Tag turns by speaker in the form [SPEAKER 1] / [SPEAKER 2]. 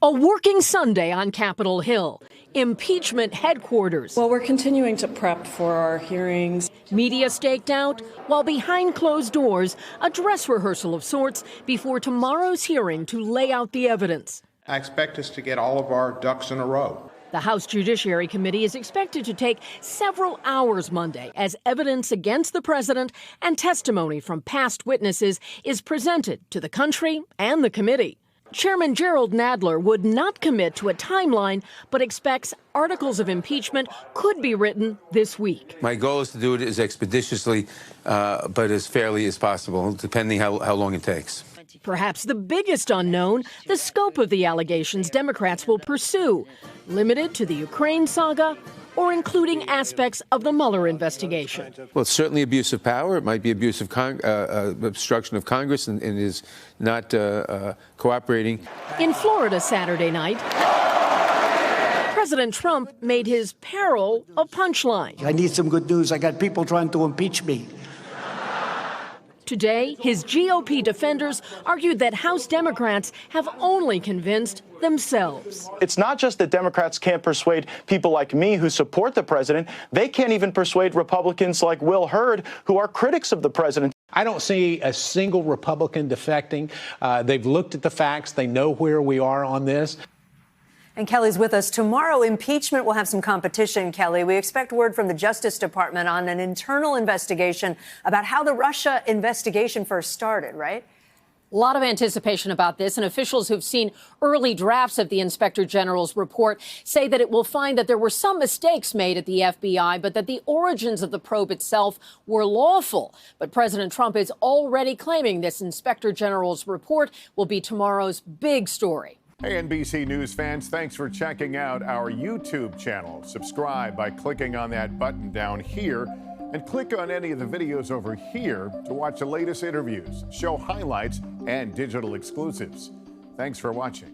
[SPEAKER 1] A working Sunday on Capitol Hill, impeachment headquarters.
[SPEAKER 2] Well, we're continuing to prep for our hearings.
[SPEAKER 1] Media staked out, while behind closed doors, a dress rehearsal of sorts before tomorrow's hearing to lay out the evidence.
[SPEAKER 3] I expect us to get all of our ducks in a row.
[SPEAKER 1] The House Judiciary Committee is expected to take several hours Monday as evidence against the president and testimony from past witnesses is presented to the country and the committee. Chairman Gerald Nadler would not commit to a timeline, but expects articles of impeachment could be written this week.
[SPEAKER 4] My goal is to do it as expeditiously, but as fairly as possible, depending how long it takes.
[SPEAKER 1] Perhaps the biggest unknown, the scope of the allegations Democrats will pursue, limited to the Ukraine saga or including aspects of the Mueller investigation.
[SPEAKER 4] Well, it's certainly abuse of power. It might be abuse of obstruction of Congress and is not cooperating.
[SPEAKER 1] In Florida Saturday night, President Trump made his peril a punchline.
[SPEAKER 5] I need some good news. I got people trying to impeach me.
[SPEAKER 1] Today, his GOP defenders argued that House Democrats have only convinced themselves.
[SPEAKER 6] It's not just that Democrats can't persuade people like me who support the president. They can't even persuade Republicans like Will Hurd, who are critics of the president.
[SPEAKER 7] I don't see a single Republican defecting. They've looked at the facts. They know where we are on this.
[SPEAKER 8] And Kelly's with us. Tomorrow, impeachment will have some competition, Kelly. We expect word from the Justice Department on an internal investigation about how the Russia investigation first started, right?
[SPEAKER 9] A lot of anticipation about this, and officials who've seen early drafts of the Inspector General's report say that it will find that there were some mistakes made at the FBI, but that the origins of the probe itself were lawful. But President Trump is already claiming this Inspector General's report will be tomorrow's big story.
[SPEAKER 10] Hey, NBC News fans, thanks for checking out our YouTube channel. Subscribe by clicking on that button down here and click on any of the videos over here to watch the latest interviews, show highlights, and digital exclusives. Thanks for watching.